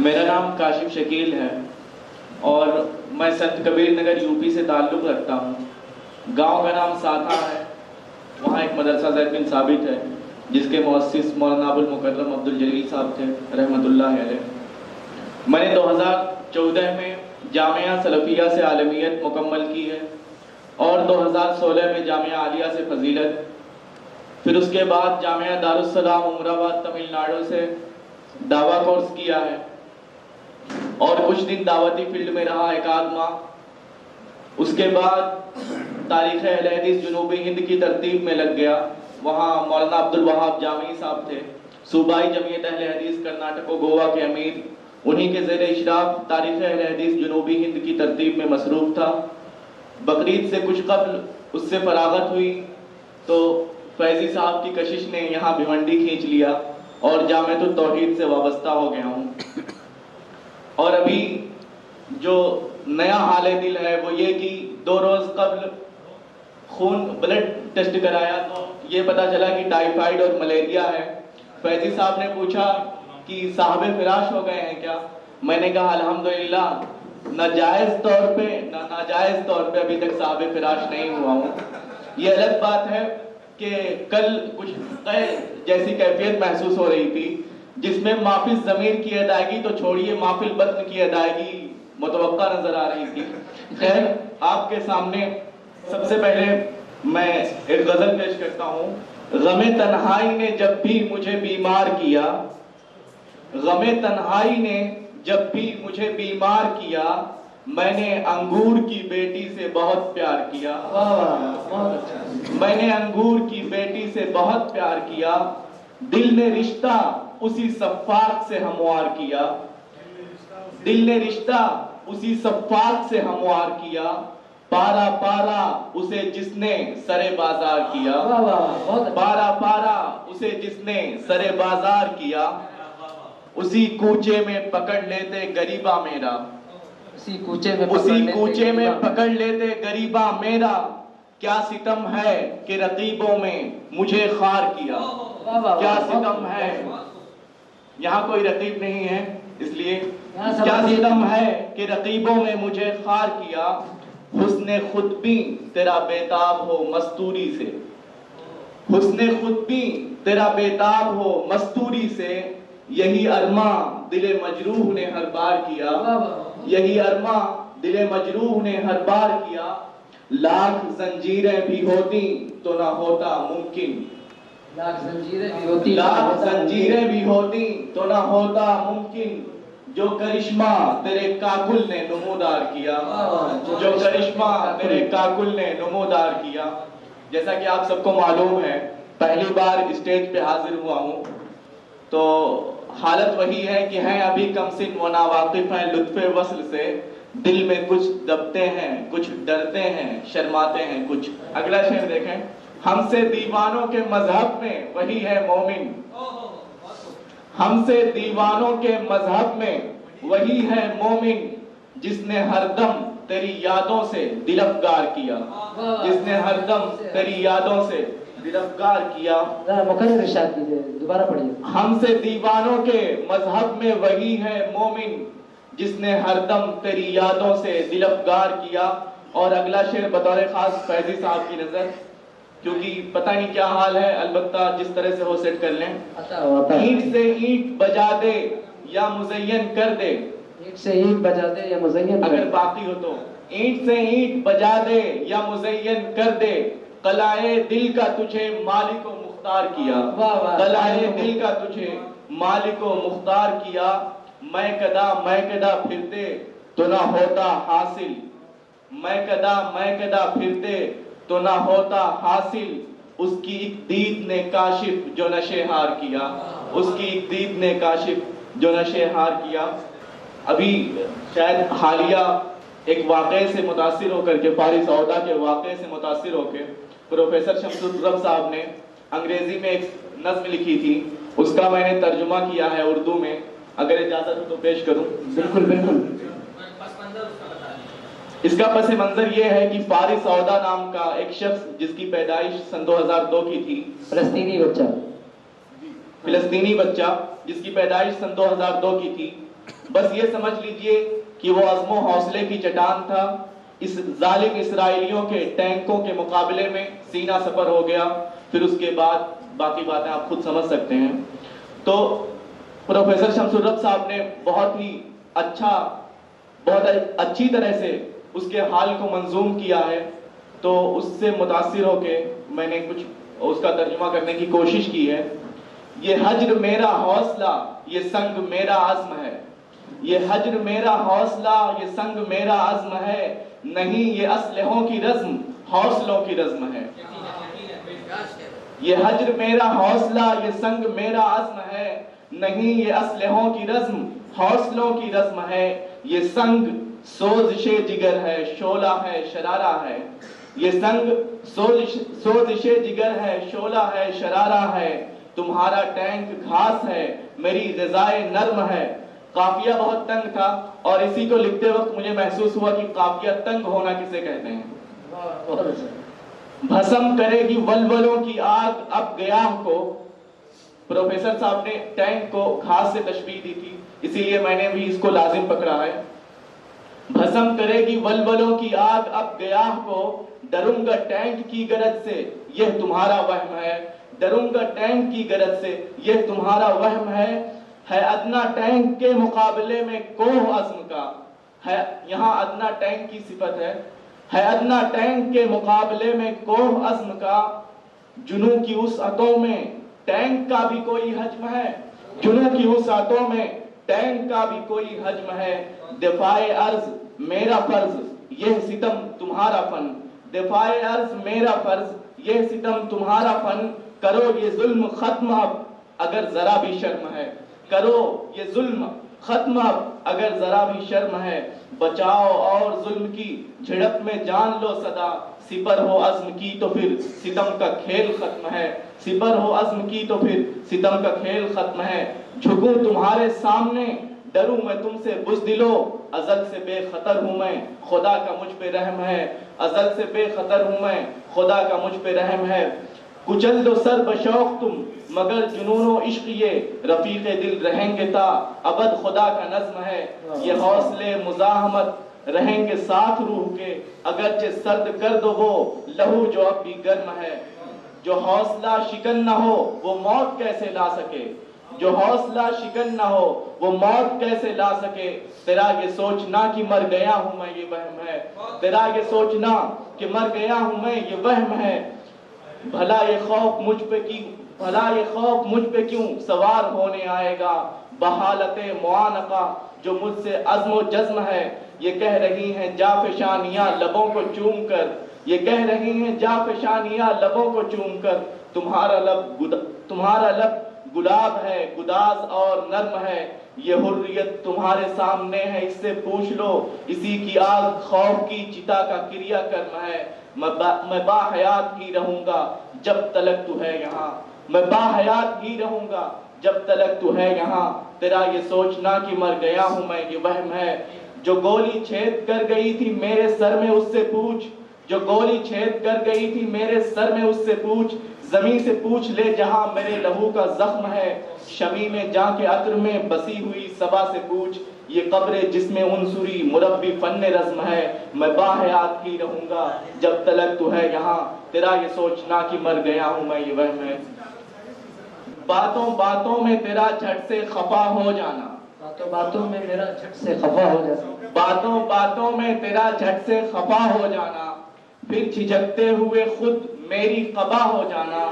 میرا نام کاشف شکیل ہے اور میں سنت کبیر نگر یوپی سے تعلق رکھتا ہوں۔ گاؤں کا نام ساتھا ہے، وہاں ایک مدرسہ زید بن ثابت ہے جس کے مؤسس مولانا ابوالمکرم عبدالجلیل صاحب تھے رحمۃ اللہ علیہ۔ میں نے 2014 میں جامعہ سلفیہ سے عالمیت مکمل کی ہے اور 2016 میں جامعہ عالیہ سے فضیلت، پھر اس کے بعد جامعہ دارالسلام امر آباد تمل ناڈو سے دعویٰ کورس کیا ہے اور کچھ دن دعوتی فیلڈ میں رہا، ایک آدھ ماہ۔ اس کے بعد تاریخ اہل حدیث جنوبی ہند کی ترتیب میں لگ گیا، وہاں مولانا عبدالوہاب جامعی صاحب تھے، صوبائی جمعیت اہل حدیث کرناٹک و گوا کے امیر، انہی کے زیر اشراف تاریخ اہل حدیث جنوبی ہند کی ترتیب میں مصروف تھا۔ بقرعید سے کچھ قبل اس سے فراغت ہوئی تو فیضی صاحب کی کشش نے یہاں بھیونڈی کھینچ لیا اور جامعۃ التوحید سے وابستہ ہو گیا ہوں۔ اور ابھی جو نیا حال دل ہے وہ یہ کہ 2 روز قبل خون بلڈ ٹیسٹ کرایا تو یہ پتا چلا کہ ٹائیفائیڈ اور ملیریا ہے۔ فیضی صاحب نے پوچھا کہ صاحب فراش ہو گئے ہیں کیا؟ میں نے کہا الحمدللہ ناجائز طور پہ ابھی تک صاحب فراش نہیں ہوا ہوں۔ یہ الگ بات ہے کہ کل کچھ جیسی کیفیت محسوس ہو رہی تھی جس میں مافل ضمیر کی ادائیگی تو چھوڑیے، مافل بطن کی ادائیگی متوقع نظر آ رہی تھی۔ خیر، آپ کے سامنے سب سے پہلے میں ایک غزل پیش کرتا ہوں۔ غم تنہائی نے جب بھی مجھے بیمار کیا، غم تنہائی نے جب بھی مجھے بیمار کیا، میں نے انگور کی بیٹی سے بہت پیار کیا، میں نے انگور کی بیٹی سے بہت پیار کیا، دل نے رشتہ اسی صفات سے ہموار کیا، دل نے رشتہ اسی صفات سے ہموار کیا، پارا پارا اسے جس نے سرے بازار کیا، پارا پارا اسے جس نے سرے بازار کیا، اسی کوچے میں پکڑ لیتے غریبا میرا، اسی کوچے میں پکڑ لیتے غریبا میرا، کیا ستم ہے کہ رقیبوں میں مجھے خار کیا، کیا ستم ہے، یہاں کوئی رقیب نہیں ہے اس لیے، کیا ستم ہے کہ رقیبوں میں مجھے خار کیا، حسن خود بھی تیرا بیتاب ہو مستوری سے، حسن خود بھی تیرا بیتاب ہو مستوری سے، یہی ارماں دل مجروح نے ہر بار کیا، یہی ارماں دل مجروح نے ہر بار کیا، لاکھ زنجیریں بھی ہوتی تو نہ ہوتا ممکن، لاکھ زنجیریں بھی ہوتی تو نہ ہوتا ممکن، جو کرشمہ تیرے کاکل نے نمودار کیا، جو کرشمہ تیرے کاکل نے نمودار کیا۔ جیسا کہ آپ سب کو معلوم ہے، پہلی بار اسٹیج پہ حاضر ہوا ہوں تو حالت وہی ہے کہ ہیں ابھی کم سن و ناواقف ہیں لطف وصل سے، دل میں کچھ دبتے ہیں، کچھ ڈرتے ہیں، شرماتے ہیں کچھ۔ اگلا شعر دیکھیں۔ ہم سے دیوانوں کے مذہب میں وہی ہے مومن، ہم سے دیوانوں کے مذہب میں وہی ہے مومن، جس نے ہر دم تیری یادوں سے دل افگار کیا، جس نے ہر دم تیری یادوں سے دل افگار کیا۔ مکرر ارشاد کیجیے، دوبارہ پڑھیے۔ ہم سے دیوانوں کے مذہب میں وہی ہے مومن، جس نے ہر دم تیری یادوں سے دل افگار کیا۔ اور اگلا شعر بطور خاص فیضی صاحب کی نظر، کیونکہ پتہ نہیں کیا حال ہے، البتہ جس طرح سے ہو سیٹ کر لیں۔ اینٹ سے اینٹ بجا دے یا مزین کر دے، اینٹ سے اینٹ بجا دے یا مزین کر دے، اگر باقی ہو تو اینٹ سے اینٹ بجا دے یا مزین کر دے، قلعے دل کا تجھے مالک و مختار کیا، قلعے دل کا تجھے مالک و مختار کیا، میں کدا پھرتے تو نہ ہوتا حاصل، میں کدا پھرتے تو نہ ہوتا حاصل، اس کی ایک دید نے کاشف جو نشے ہار کیا، اس کی ایک دید نے کاشف جو نشے ہار کیا۔ ابھی شاید حالیہ ایک واقعے سے متاثر ہو کر کے، فارس عہدہ کے واقعے سے متاثر ہو کے پروفیسر شمس الرب صاحب نے انگریزی میں ایک نظم لکھی تھی، اس کا میں نے ترجمہ کیا ہے اردو میں، اگر اجازت ہو تو پیش کروں۔ بالکل بالکل۔ اس کا پس منظر یہ ہے کہ فارس عہدہ نام کا ایک شخص جس کی پیدائش سن 2002 کی تھی، فلسطینی بچہ جس کی پیدائش سن 2002 کی تھی، بس یہ سمجھ لیجئے کہ وہ عزم و حوصلے کی چٹان تھا. اس ظالم اسرائیلیوں کے ٹینکوں کے مقابلے میں سینہ سپر ہو گیا. پھر اس کے بعد باقی باتیں آپ خود سمجھ سکتے ہیں. تو پروفیسر شمس الرب صاحب نے بہت اچھی طرح سے اس کے حال کو منظوم کیا ہے. تو اس سے متاثر ہو کے میں نے کچھ اس کا ترجمہ کرنے کی کوشش کی ہے. یہ ہجر میرا حوصلہ، یہ سنگ میرا عزم ہے. یہ ہجر میرا حوصلہ، یہ سنگ میرا عزم ہے. نہیں یہ اسلحوں کی رزم، حوصلوں کی رزم ہے. یہ ہجر میرا حوصلہ، یہ سنگ میرا عزم ہے. نہیں یہ اسلحوں کی رزم، حوصلوں کی رزم ہے. یہ سنگ سوزش جگر ہے، شعلہ ہے، شرارہ ہے. یہ سنگ سوزش جگر ہے، شعلہ ہے، شرارہ ہے. تمہارا ٹینک گھاس ہے، میری غذائے نرم ہے. قافیہ بہت تنگ تھا اور اسی کو لکھتے وقت مجھے محسوس ہوا کہ قافیہ تنگ ہونا کسے کہتے ہیں. بھسم کرے گی ولولوں کی آگ اب گیاہ کو. پروفیسر صاحب نے ٹینک کو گھاس سے تشبیہ دی تھی، اسی لیے میں نے بھی اس کو لازم پکڑا ہے. بھسم کرے گی ولولوں کی آگ اب گیاہ کو. ڈروں گا ٹینک کی گرج سے، یہ تمہارا وہم ہے. ڈروں گا ٹینک کی گرج سے، یہ تمہارا وہم ہے. ہے ادنا ٹینک کے مقابلے میں کوہ عزم کا. ہے یہاں ادنا ٹینک کی صفت ہے. ہے ادنا ٹینک کے مقابلے میں کوہ عزم کا. جنوں کی وسعتوں میں ٹینک کا بھی کوئی حجم ہے. جنوں کی وسعتوں میں ٹینک کا بھی کوئی حجم ہے. دفاع ارض میرا فرض، یہ ستم تمہارا فن. دفاع ارض میرا فرض، یہ ستم تمہارا فن. کرو یہ ظلم ختم اب اگر ذرا بھی شرم ہے. کرو یہ ظلم ختم اب اگر ذرا بھی شرم ہے. بچاؤ اور ظلم کی جھڑپ میں جان لو صدا. سپر ہو عزم کی تو پھر ستم کا کھیل ختم ہے. سپر ہو عزم کی تو پھر ستم کا کھیل ختم ہے. جھکوں تمہارے سامنے ڈروں میں تم سے بزدلو. ازل سے بے خطر ہوں میں، خدا کا مجھ پہ رحم ہے. ازل سے بے خطر ہوں میں، خدا کا مجھ پہ رحم ہے. کچل دو سر بشوق تم مگر جنون و عشق یہ رفیق دل رہیں گے تا ابد. خدا کا نظم ہے یہ حوصلے مزاحمت رہیں گے ساتھ روح کے. اگرچہ سرد کر دو وہ لہو جو اب بھی گرم ہے. جو حوصلہ شکن نہ ہو وہ موت کیسے لا سکے. جو حوصلہ شکن نہ ہو وہ موت کیسے لا سکے. تیرا یہ سوچنا کہ مر گیا ہوں میں یہ وہم ہے. تیرا یہ سوچنا کہ مر گیا ہوں میں یہ وہم ہے. بھلا یہ خوف مجھ پہ کیوں سوار ہونے آئے گا. بحالت معانقہ جو مجھ سے عزم و جزم ہے. یہ کہہ رہی ہیں جافشانیاں لبوں کو چوم کر. یہ کہہ رہی ہیں جافشانیاں لبوں کو چوم کر. تمہارا لب گلاب ہے گداز اور نرم ہے. یہ حریت تمہارے سامنے ہے اس سے پوچھ لو. اسی کی آگ خوف کی چتا کا کریا کرم ہے. میں با حیات ہی رہوں گا جب تلک تو ہے یہاں. میں با حیات ہی رہوں گا جب تلک تو ہے یہاں. تیرا یہ سوچنا کہ مر گیا ہوں میں یہ وہم ہے. جو گولی چھید کر گئی تھی میرے سر میں اس سے پوچھ. جو گولی چھید کر گئی تھی میرے سر میں اس سے پوچھ. زمین سے پوچھ لے جہاں میرے لہو کا زخم ہے. شمیم جاں کے عطر میں بسی ہوئی صبا سے پوچھ. یہ قبر جس میں عنصری مربی فن رزم ہے. میں با حیات ہی رہوں گا جب تلک تو ہے یہاں. تیرا یہ سوچنا کہ مر گیا ہوں میں یہ وہم ہے. باتوں باتوں میں تیرا جھٹ سے خفا ہو جانا. باتوں باتوں میں میرا جھٹ سے خفا ہو جانا. باتوں باتوں میں تیرا جھٹ سے خفا ہو جانا. پھر جھجکتے ہوئے خود میری قبا ہو جانا.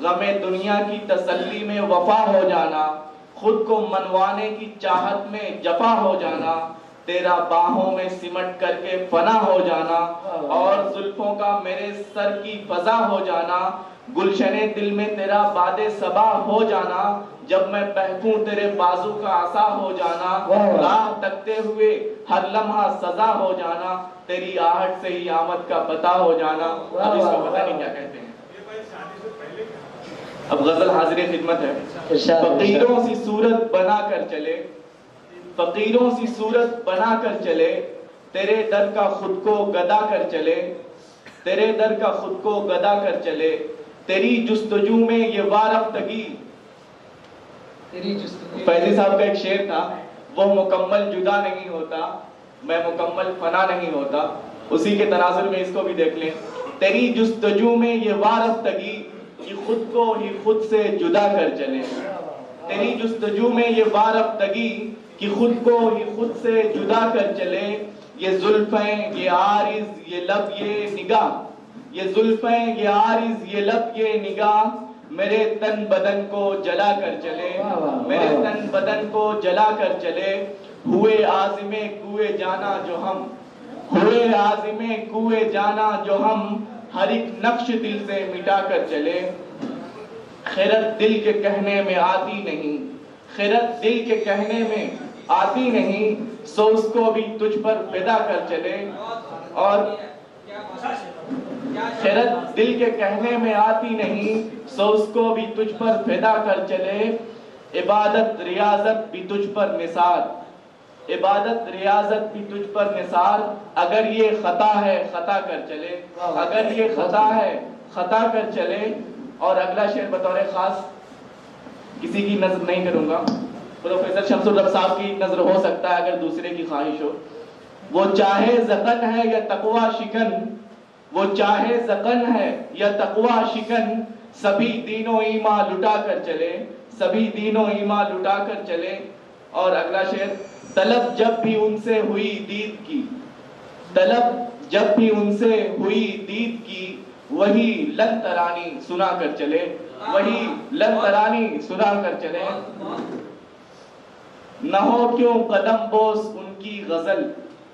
غم دنیا کی تسلی میں وفا ہو جانا. خود کو منوانے کی چاہت میں جفا ہو جانا. تیرا باہوں میں سمٹ کر کے فنا ہو جانا. اور زلفوں کا میرے سر کی فضا ہو جانا. گلشن دل میں تیرا باد صبا ہو جانا. جب میں بہکوں تیرے بازو کا عصا ہو جانا. راہ تکتے ہوئے ہر لمحہ سزا ہو جانا. تیری آہٹ سے ہی آمد کا پتہ ہو جانا. اب اس کو پتہ نہیں کیا کہتے ہیں. اب غزل حاضر خدمت ہے. فقیروں سی صورت بنا کر چلے. فقیروں سی صورت بنا کر چلے. تیرے در کا خود کو گدا کر چلے. تیرے در کا خود کو گدا کر چلے. تیری جستجو میں یہ وارفتگی. فیضی صاحب کا ایک شعر تھا وہ مکمل جدا نہیں ہوتا، میں مکمل فنا نہیں ہوتا. اسی کے تناظر میں اس کو بھی دیکھ لیں. تیری جستجو میں یہ وارفتگی کہ خود کو ہی خود سے جدا کر چلے. تیری جستجو میں یہ وارفتگی کہ خود کو ہی خود سے جدا کر چلے. یہ زلفیں، یہ عارض، یہ لب، یہ نگاہ، یہ زلفیں، یہ عارض، یہ لب، یہ نگاہ میرے تن بدن کو جلا کر چلے. میرے تن بدن کو جلا کر چلے. ہوئے عازم کوئے جانا جو ہم، ہوئے عازم کوئے جانا جو ہم ہر ایک نقش دل سے مٹا کر چلے. خیرت دل کے کہنے میں آتی نہیں، خیرت دل کے کہنے میں آتی نہیں، سو اس کو بھی تجھ پر فدا کر چلے. اور خیرت دل کے کہنے میں آتی نہیں، سو اس کو بھی تجھ پر فدا کر چلے. عبادت ریاضت بھی تجھ پر نثار، عبادت ریاضت بھی تجھ پر نثار. اگر یہ خطا ہے خطا کر چلے، اگر یہ خطا ہے خطا کر چلے. اور اگلا شعر بطور خاص کسی کی نظر نہیں کروں گا، پروفیسر شمس الرب صاحب کی نظر ہو سکتا ہے اگر دوسرے کی خواہش ہو. وہ چاہے زقن ہے یا تقوی شکن، وہ چاہے زقن ہے یا تقوی شکن، سبھی دینوں ایمان لٹا کر چلے، سبھی دینوں ایمان لٹا کر چلے. اور اگلا شعر، طلب جب بھی ان سے ہوئی دید کی، طلب جب بھی ان سے ہوئی دید کی، وہی لن ترانی سنا کر چلے، وہی لن ترانی سنا کر چلے. نہ ہو کیوں قدم بوس ان کی غزل،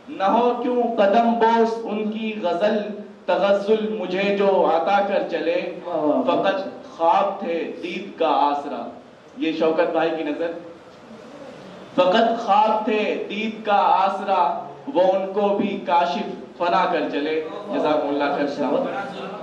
نہ ہو کیوں قدم بوس ان کی غزل، تغزل مجھے جو عطا کر چلے. فقط خواب تھے دید کا آسرا، یہ شوکت بھائی کی نظر. فقط خواب تھے دید کا آسرا، وہ ان کو بھی کاشف فنا کر چلے. جزاکم اللہ خیر.